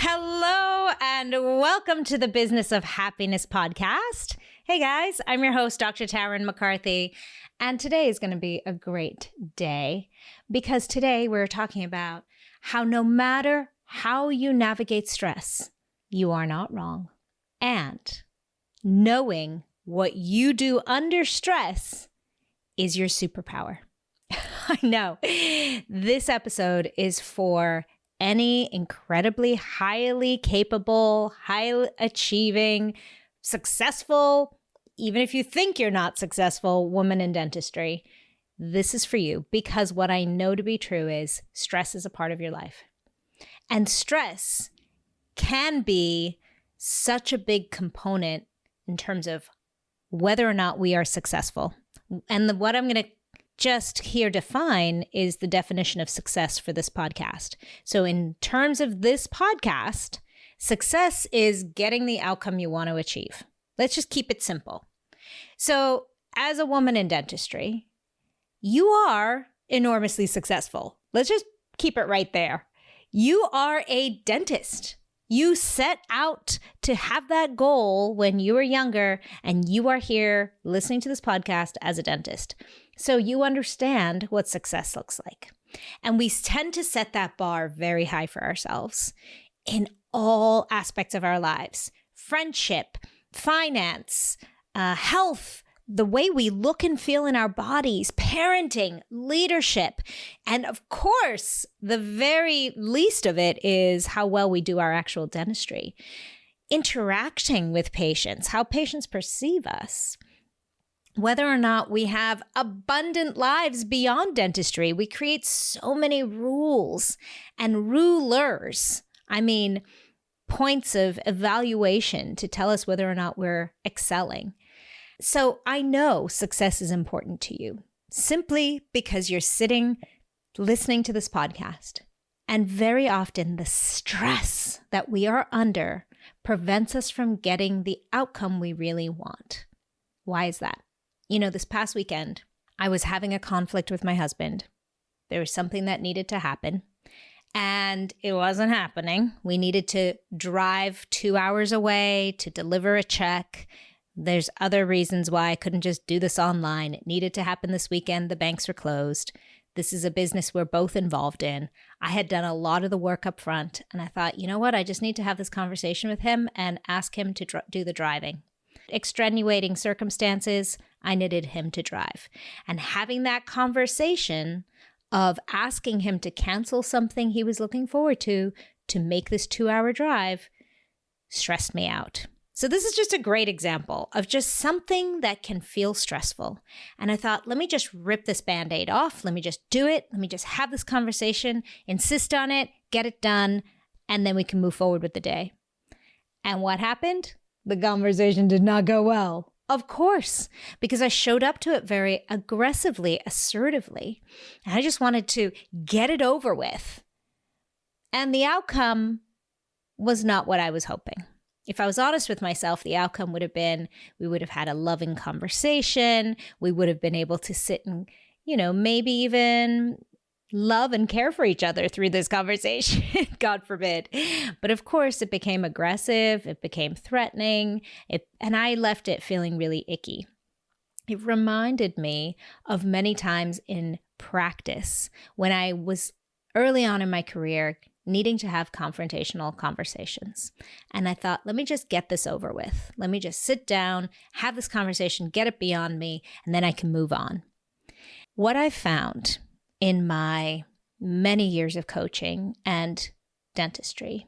Hello and welcome to the Business of Happiness podcast. Hey guys, I'm your host, Dr. Tarryn MacCarthy, and today is going to be a great day because today we're talking about how no matter how you navigate stress, you are not wrong. And knowing what you do under stress is your superpower. I know this episode is for any incredibly highly capable, high achieving, successful, even if you think you're not successful, woman in dentistry. This is for you because what I know to be true is stress is a part of your life. And stress can be such a big component in terms of whether or not we are successful. And what I'm going to just here define is the definition of success for this podcast. So in terms of this podcast, success is getting the outcome you want to achieve. Let's just keep it simple. So as a woman in dentistry, you are enormously successful. Let's just keep it right there. You are a dentist. You set out to have that goal when you were younger, and you are here listening to this podcast as a dentist. So you understand what success looks like. And we tend to set that bar very high for ourselves in all aspects of our lives. Friendship, finance, health, the way we look and feel in our bodies, parenting, leadership. And of course, the very least of it is how well we do our actual dentistry. Interacting with patients, how patients perceive us. Whether or not we have abundant lives beyond dentistry, we create so many rules and rulers. I mean, points of evaluation to tell us whether or not we're excelling. So I know success is important to you simply because you're sitting listening to this podcast. And very often the stress that we are under prevents us from getting the outcome we really want. Why is that? You know, this past weekend, I was having a conflict with my husband. There was something that needed to happen, and it wasn't happening. We needed to drive 2 hours away to deliver a check. There's other reasons why I couldn't just do this online. It needed to happen this weekend. The banks were closed. This is a business we're both involved in. I had done a lot of the work up front, and I thought, you know what? I just need to have this conversation with him and ask him to do the driving. Extenuating circumstances, I needed him to drive. And having that conversation of asking him to cancel something he was looking forward to make this 2-hour drive stressed me out. So this is just a great example of just something that can feel stressful. And I thought, let me just rip this Band-Aid off. Let me just do it. Let me just have this conversation, insist on it, get it done, and then we can move forward with the day. And what happened? The conversation did not go well. Of course, because I showed up to it very aggressively, assertively, and I just wanted to get it over with. And the outcome was not what I was hoping. If I was honest with myself, the outcome would have been we would have had a loving conversation. We would have been able to sit and, maybe even love and care for each other through this conversation, God forbid. But of course, it became aggressive, it became threatening, and I left it feeling really icky. It reminded me of many times in practice when I was early on in my career needing to have confrontational conversations. And I thought, let me just get this over with. Let me just sit down, have this conversation, get it beyond me, and then I can move on. What I found in my many years of coaching and dentistry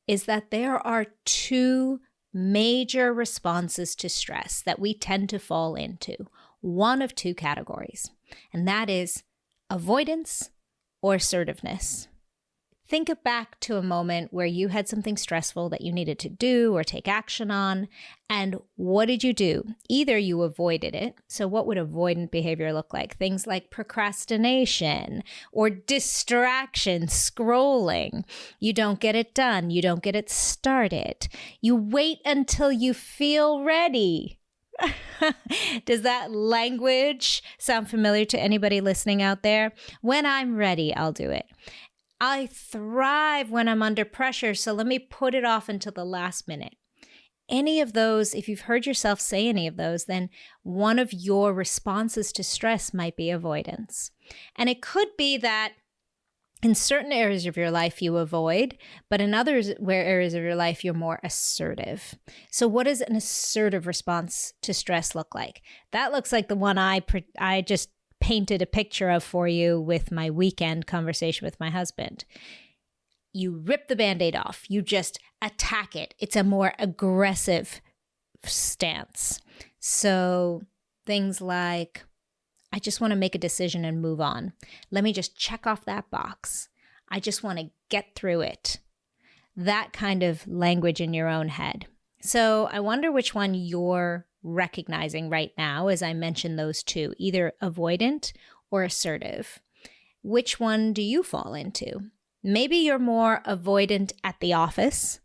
is that there are two major responses to stress that we tend to fall into, one of two categories, and that is avoidance or assertiveness. Think back to a moment where you had something stressful that you needed to do or take action on, and what did you do? Either you avoided it. So what would avoidant behavior look like? Things like procrastination or distraction, scrolling. You don't get it done. You don't get it started. You wait until you feel ready. Does that language sound familiar to anybody listening out there? When I'm ready, I'll do it. I thrive when I'm under pressure, so let me put it off until the last minute. Any of those, if you've heard yourself say any of those, then one of your responses to stress might be avoidance. And it could be that in certain areas of your life you avoid, but in others areas of your life you're more assertive. So what does an assertive response to stress look like? That looks like the one I just painted a picture of for you with my weekend conversation with my husband. You rip the Band-Aid off. You just attack it. It's a more aggressive stance. So things like, I just want to make a decision and move on. Let me just check off that box. I just want to get through it. That kind of language in your own head. So I wonder which one you're recognizing right now as I mention those two, either avoidant or assertive. Which one do you fall into? Maybe you're more avoidant at the office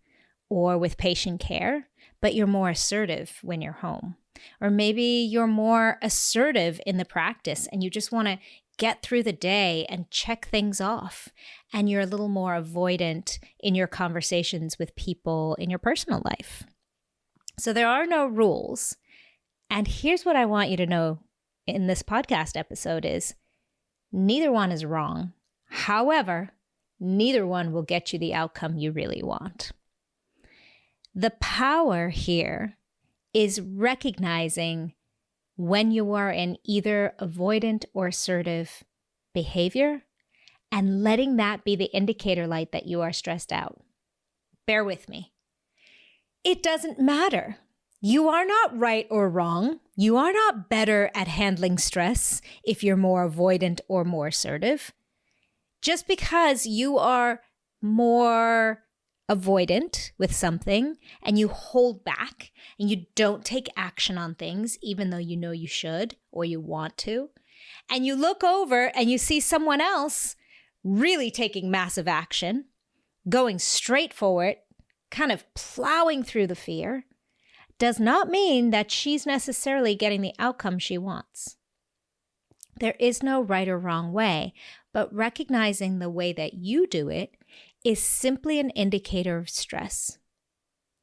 or with patient care, but you're more assertive when you're home. Or maybe you're more assertive in the practice and you just want to get through the day and check things off. And you're a little more avoidant in your conversations with people in your personal life. So there are no rules. And here's what I want you to know in this podcast episode is neither one is wrong. However, neither one will get you the outcome you really want. The power here is recognizing when you are in either avoidant or assertive behavior and letting that be the indicator light that you are stressed out. Bear with me. It doesn't matter. You are not right or wrong. You are not better at handling stress if you're more avoidant or more assertive. Just because you are more avoidant with something and you hold back and you don't take action on things, even though you know you should or you want to, and you look over and you see someone else really taking massive action, going straight forward, kind of plowing through the fear, does not mean that she's necessarily getting the outcome she wants. There is no right or wrong way, but recognizing the way that you do it is simply an indicator of stress.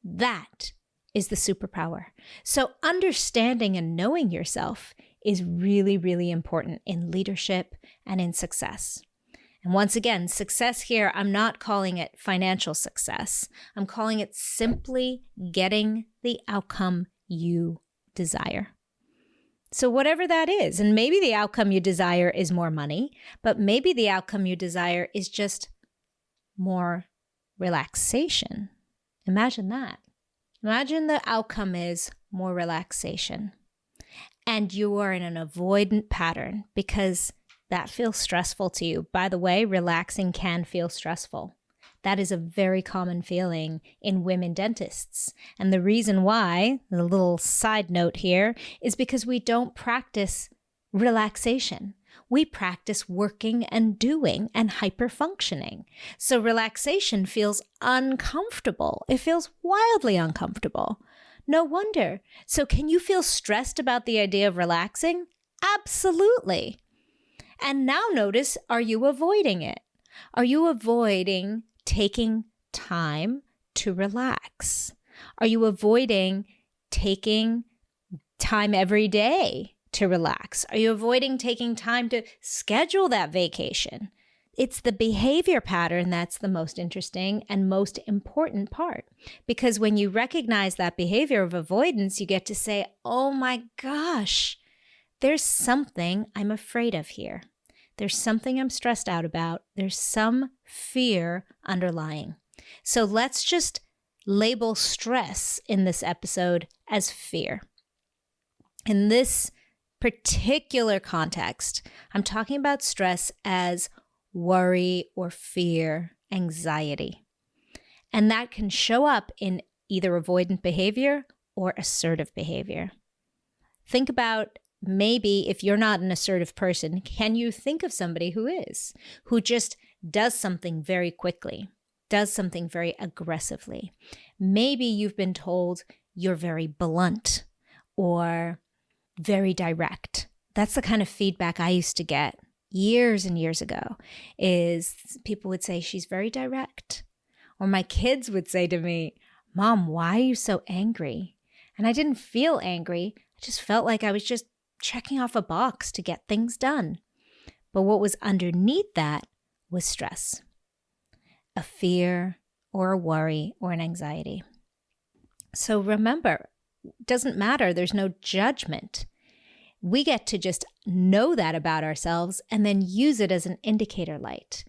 That is the superpower. So understanding and knowing yourself is really, really important in leadership and in success. And once again, success here, I'm not calling it financial success. I'm calling it simply getting the outcome you desire. So whatever that is, and maybe the outcome you desire is more money, but maybe the outcome you desire is just more relaxation. Imagine that. Imagine the outcome is more relaxation. And you are in an avoidant pattern because that feels stressful to you. By the way, relaxing can feel stressful. That is a very common feeling in women dentists. And the reason why, the little side note here, is because we don't practice relaxation. We practice working and doing and hyperfunctioning. So relaxation feels uncomfortable. It feels wildly uncomfortable. No wonder. So can you feel stressed about the idea of relaxing? Absolutely. And now notice, are you avoiding it? Are you avoiding taking time to relax? Are you avoiding taking time every day to relax? Are you avoiding taking time to schedule that vacation? It's the behavior pattern that's the most interesting and most important part. Because when you recognize that behavior of avoidance, you get to say, oh my gosh, there's something I'm afraid of here. There's something I'm stressed out about. There's some fear underlying. So let's just label stress in this episode as fear. In this particular context, I'm talking about stress as worry or fear, anxiety. And that can show up in either avoidant behavior or assertive behavior. Think about maybe if you're not an assertive person, can you think of somebody who is, who just does something very quickly, does something very aggressively? Maybe you've been told you're very blunt or very direct. That's the kind of feedback I used to get years and years ago is people would say she's very direct. Or my kids would say to me, Mom, why are you so angry? And I didn't feel angry. I just felt like I was just checking off a box to get things done. But what was underneath that was stress, a fear or a worry or an anxiety. So remember, it doesn't matter. There's no judgment. We get to just know that about ourselves and then use it as an indicator light.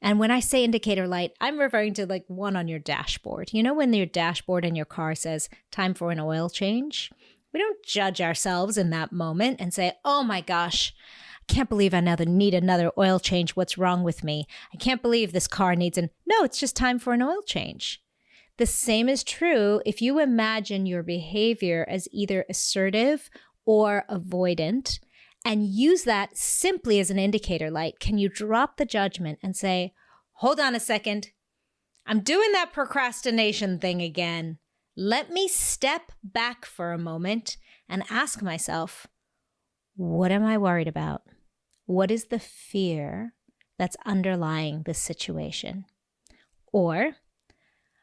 And when I say indicator light, I'm referring to like one on your dashboard. You know, when your dashboard in your car says time for an oil change? We don't judge ourselves in that moment and say, oh my gosh, I can't believe I need another oil change. What's wrong with me? I can't believe this car needs No, it's just time for an oil change. The same is true if you imagine your behavior as either assertive or avoidant and use that simply as an indicator light. Can you drop the judgment and say, hold on a second, I'm doing that procrastination thing again. Let me step back for a moment and ask myself, what am I worried about? What is the fear that's underlying this situation? Or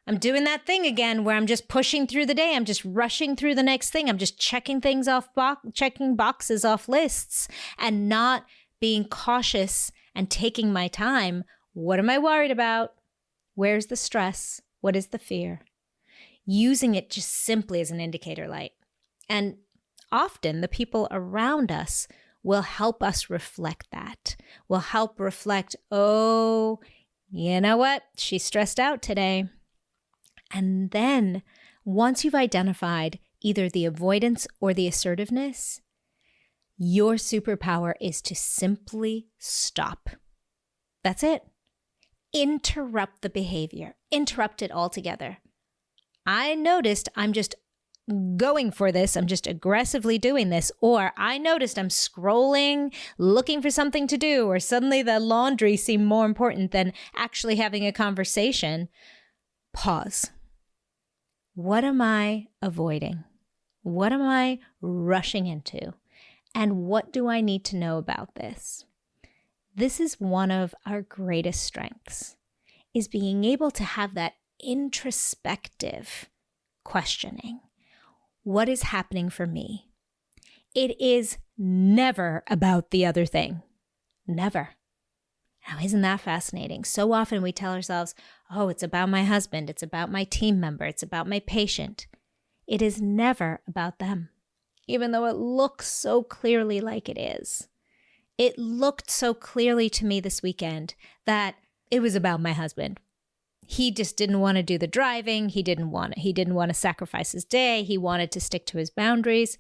I'm doing that thing again where I'm just pushing through the day. I'm just rushing through the next thing. I'm just checking things off, checking boxes off lists and not being cautious and taking my time. What am I worried about? Where's the stress? What is the fear? Using it just simply as an indicator light. And often the people around us will help us reflect that, will help reflect, oh, you know what? She's stressed out today. And then once you've identified either the avoidance or the assertiveness, your superpower is to simply stop. That's it. Interrupt the behavior. Interrupt it altogether. I noticed I'm just going for this. I'm just aggressively doing this. Or I noticed I'm scrolling, looking for something to do, or suddenly the laundry seemed more important than actually having a conversation. Pause. What am I avoiding? What am I rushing into? And what do I need to know about this? This is one of our greatest strengths, is being able to have that introspective questioning. What is happening for me? It is never about the other thing. Never. Now, isn't that fascinating? So often we tell ourselves, oh, it's about my husband, it's about my team member, it's about my patient. It is never about them, even though it looks so clearly like it is. It looked so clearly to me this weekend that it was about my husband. He just didn't want to do the driving. He didn't want to sacrifice his day. He wanted to stick to his boundaries.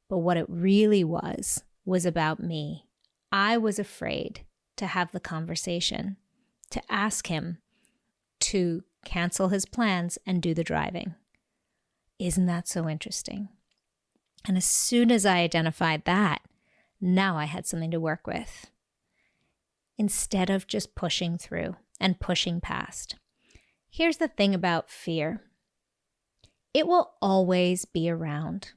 But what it really was about me. I was afraid to have the conversation, to ask him to cancel his plans and do the driving. Isn't that so interesting? And as soon as I identified that, now I had something to work with. Instead of just pushing through and pushing past. Here's the thing about fear. It will always be around.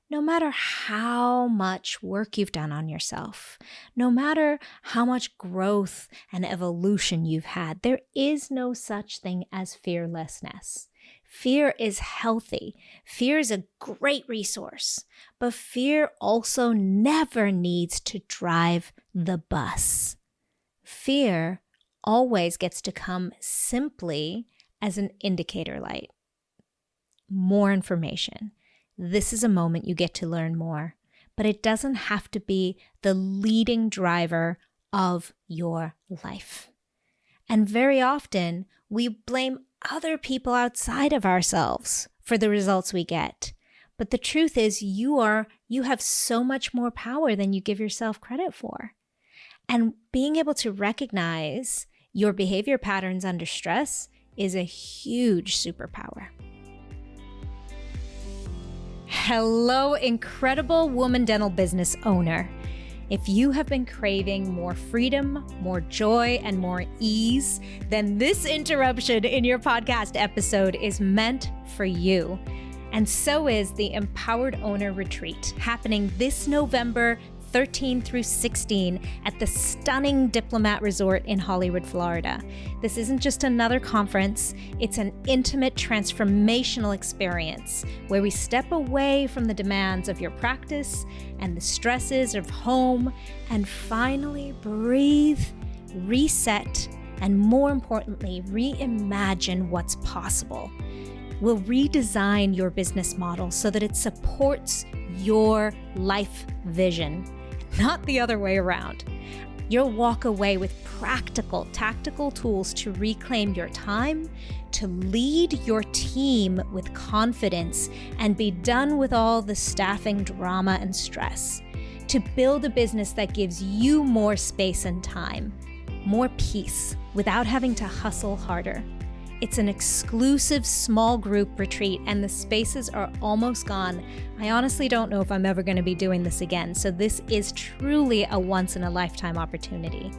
No matter how much work you've done on yourself, no matter how much growth and evolution you've had, there is no such thing as fearlessness. Fear is healthy. Fear is a great resource, but fear also never needs to drive the bus. Fear always gets to come simply as an indicator light. More information. This is a moment you get to learn more, but it doesn't have to be the leading driver of your life. And very often we blame other people outside of ourselves for the results we get. But the truth is you have so much more power than you give yourself credit for. And being able to recognize your behavior patterns under stress is a huge superpower. Hello, incredible woman dental business owner. If you have been craving more freedom, more joy, and more ease, then this interruption in your podcast episode is meant for you. And so is the Empowered Owner Retreat happening this November 13 through 16 at the stunning Diplomat Resort in Hollywood, Florida. This isn't just another conference, it's an intimate transformational experience where we step away from the demands of your practice and the stresses of home and finally breathe, reset, and more importantly, reimagine what's possible. We'll redesign your business model so that it supports your life vision, not the other way around. You'll walk away with practical, tactical tools to reclaim your time, to lead your team with confidence, and be done with all the staffing drama and stress, to build a business that gives you more space and time, more peace, without having to hustle harder. It's an exclusive small group retreat and the spaces are almost gone. I honestly don't know if I'm ever going to be doing this again, so this is truly a once-in-a-lifetime opportunity.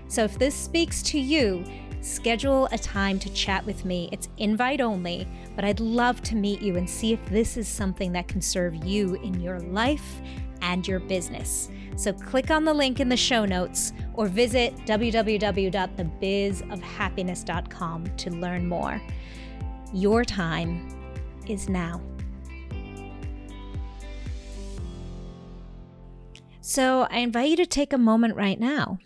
So if this speaks to you, schedule a time to chat with me. It's invite only, but I'd love to meet you and see if this is something that can serve you in your life and your business. So click on the link in the show notes or visit www.thebizofhappiness.com to learn more. Your time is now. So I invite you to take a moment right now.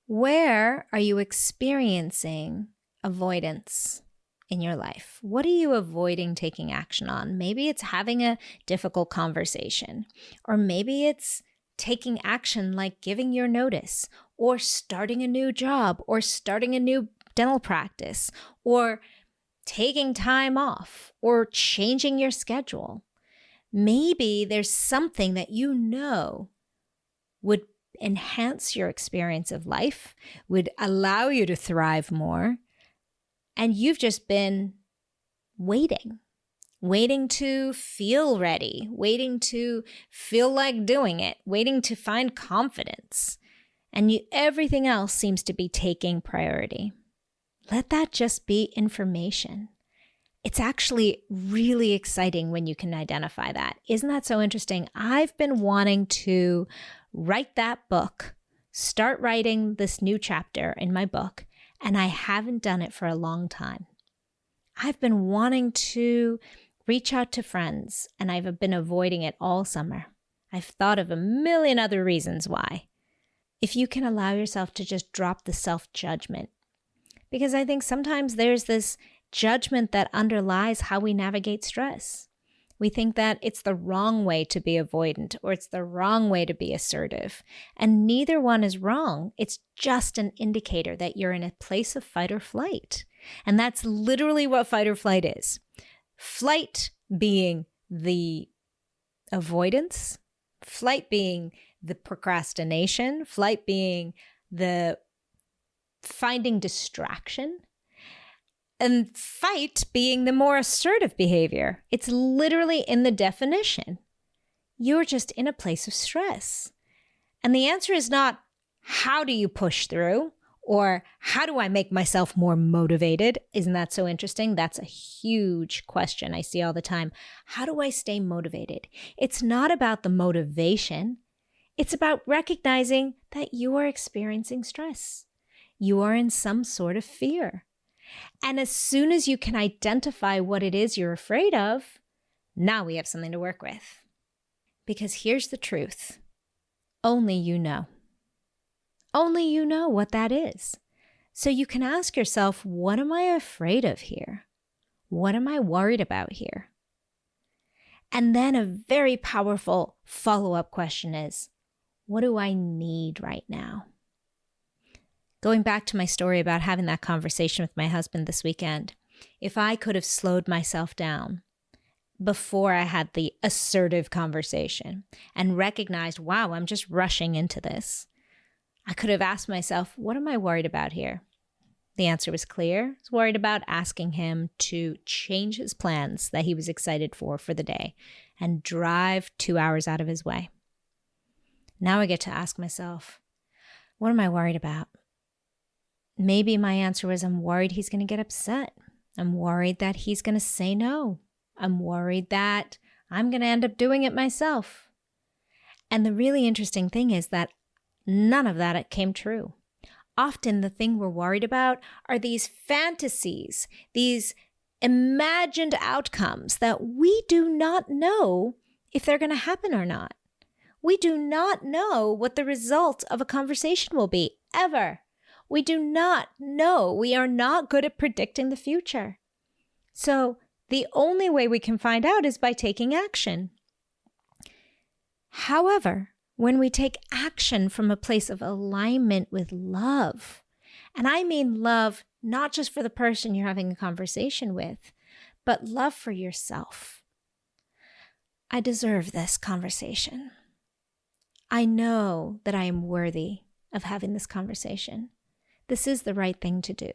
Where are you experiencing avoidance in your life? What are you avoiding taking action on? Maybe it's having a difficult conversation, or maybe it's taking action like giving your notice, or starting a new job, or starting a new dental practice, or taking time off, or changing your schedule. Maybe there's something that you know would enhance your experience of life, would allow you to thrive more, and you've just been waiting to feel ready, waiting to feel like doing it, waiting to find confidence. And everything else seems to be taking priority. Let that just be information. It's actually really exciting when you can identify that. Isn't that so interesting? I've been wanting to write that book, start writing this new chapter in my book, and I haven't done it for a long time. I've been wanting to reach out to friends, and I've been avoiding it all summer. I've thought of a million other reasons why. If you can allow yourself to just drop the self-judgment, because I think sometimes there's this judgment that underlies how we navigate stress. We think that it's the wrong way to be avoidant, or it's the wrong way to be assertive. And neither one is wrong. It's just an indicator that you're in a place of fight or flight. And that's literally what fight or flight is. Flight being the avoidance, flight being the procrastination, flight being the finding distraction, and fight being the more assertive behavior. It's literally in the definition. You're just in a place of stress. And the answer is not, how do you push through? Or how do I make myself more motivated? Isn't that so interesting? That's a huge question I see all the time. How do I stay motivated? It's not about the motivation. It's about recognizing that you are experiencing stress. You are in some sort of fear. And as soon as you can identify what it is you're afraid of, now we have something to work with. Because here's the truth. Only you know. Only you know what that is. So you can ask yourself, what am I afraid of here? What am I worried about here? And then a very powerful follow-up question is, what do I need right now? Going back to my story about having that conversation with my husband this weekend, if I could have slowed myself down before I had the assertive conversation and recognized, wow, I'm just rushing into this, I could have asked myself, what am I worried about here? The answer was clear. I was worried about asking him to change his plans that he was excited for the day and drive 2 hours out of his way. Now I get to ask myself, what am I worried about? Maybe my answer was, I'm worried he's going to get upset. I'm worried that he's going to say no. I'm worried that I'm going to end up doing it myself. And the really interesting thing is that none of that came true. Often the thing we're worried about are these fantasies, these imagined outcomes that we do not know if they're going to happen or not. We do not know what the result of a conversation will be, ever. We do not know. We are not good at predicting the future. So the only way we can find out is by taking action. However, when we take action from a place of alignment with love, and I mean love not just for the person you're having a conversation with, but love for yourself. I deserve this conversation. I know that I am worthy of having this conversation. This is the right thing to do.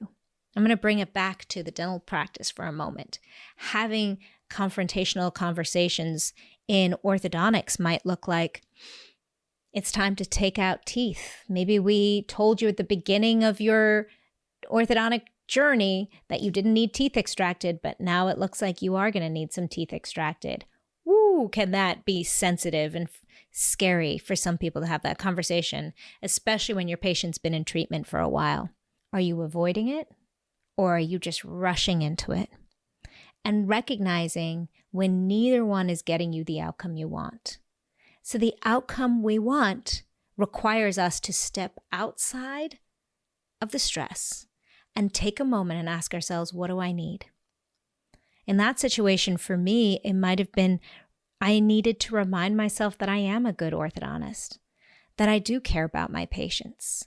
I'm going to bring it back to the dental practice for a moment. Having confrontational conversations in orthodontics might look like, it's time to take out teeth. Maybe we told you at the beginning of your orthodontic journey that you didn't need teeth extracted, but now it looks like you are going to need some teeth extracted. Woo, can that be sensitive and scary for some people to have that conversation, especially when your patient's been in treatment for a while. Are you avoiding it, or are you just rushing into it? And recognizing when neither one is getting you the outcome you want. So the outcome we want requires us to step outside of the stress and take a moment and ask ourselves, what do I need? In that situation, for me, it might have been I needed to remind myself that I am a good orthodontist, that I do care about my patients,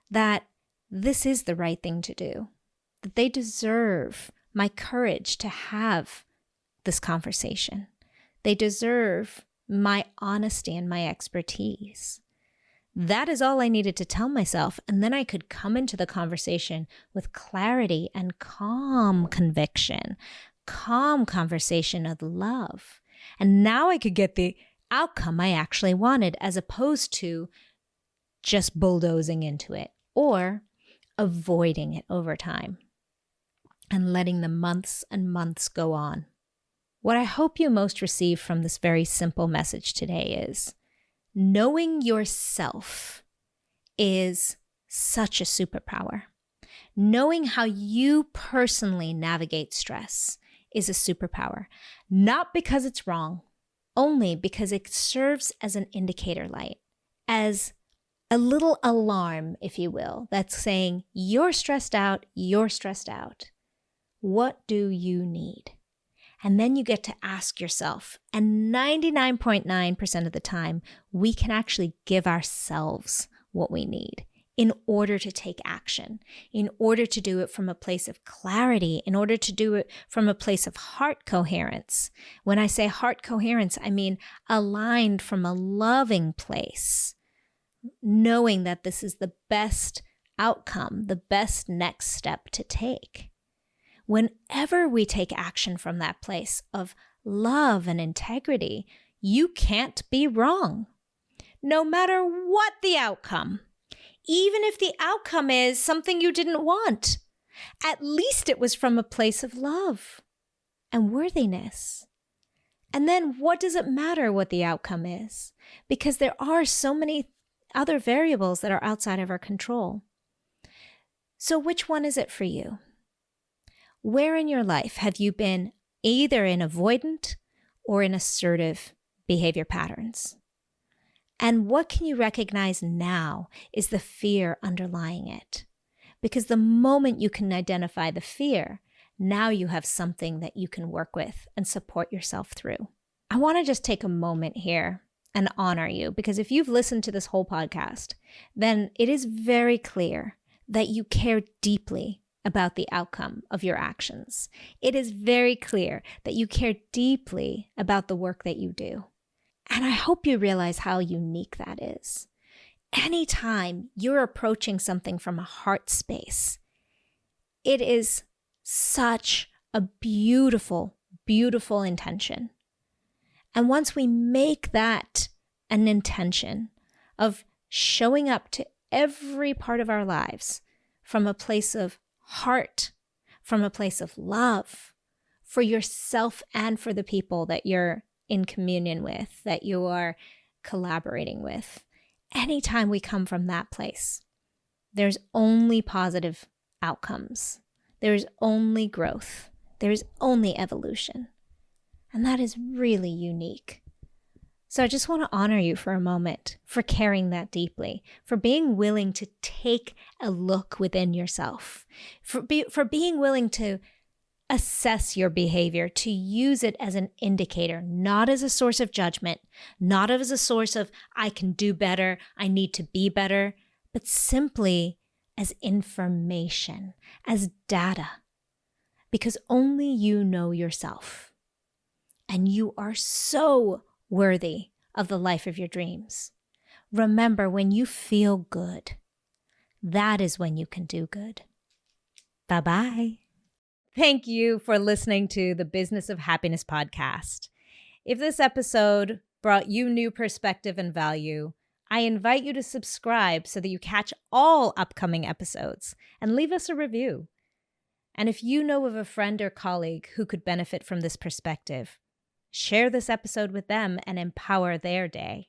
that this is the right thing to do, that they deserve my courage to have this conversation. They deserve my honesty and my expertise. That is all I needed to tell myself. And then I could come into the conversation with clarity and calm conviction, calm conversation of love. And now I could get the outcome I actually wanted, as opposed to just bulldozing into it or avoiding it over time and letting the months and months go on. What I hope you most receive from this very simple message today is knowing yourself is such a superpower. Knowing how you personally navigate stress is a superpower, not because it's wrong, only because it serves as an indicator light, as a little alarm, if you will, that's saying, you're stressed out, you're stressed out. What do you need? And then you get to ask yourself, and 99.9% of the time, we can actually give ourselves what we need in order to take action, in order to do it from a place of clarity, in order to do it from a place of heart coherence. When I say heart coherence, I mean aligned from a loving place, knowing that this is the best outcome, the best next step to take. Whenever we take action from that place of love and integrity, you can't be wrong. No matter what the outcome, even if the outcome is something you didn't want, at least it was from a place of love and worthiness. And then what does it matter what the outcome is? Because there are so many other variables that are outside of our control. So which one is it for you? Where in your life have you been either in avoidant or in assertive behavior patterns? And what can you recognize now is the fear underlying it? Because the moment you can identify the fear, now you have something that you can work with and support yourself through. I want to just take a moment here and honor you, because if you've listened to this whole podcast, then it is very clear that you care deeply about the outcome of your actions. It is very clear that you care deeply about the work that you do. And I hope you realize how unique that is. Anytime you're approaching something from a heart space, it is such a beautiful, beautiful intention. And once we make that an intention of showing up to every part of our lives from a place of heart, from a place of love for yourself and for the people that you're in communion with, that you are collaborating with, anytime we come from that place, there's only positive outcomes. There's only growth. There's only evolution. And that is really unique. So I just want to honor you for a moment for caring that deeply, for being willing to take a look within yourself, for being willing to assess your behavior, to use it as an indicator, not as a source of judgment, not as a source of, I can do better, I need to be better, but simply as information, as data, because only you know yourself. And you are so worthy of the life of your dreams. Remember, when you feel good, that is when you can do good. Bye-bye. Thank you for listening to the Business of Happiness podcast. If this episode brought you new perspective and value, I invite you to subscribe so that you catch all upcoming episodes and leave us a review. And if you know of a friend or colleague who could benefit from this perspective, share this episode with them and empower their day.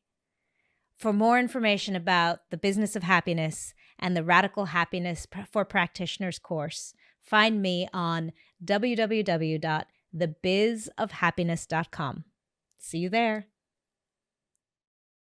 For more information about the Business of Happiness and the Radical Happiness for Practitioners course, find me on www.thebizofhappiness.com. See you there.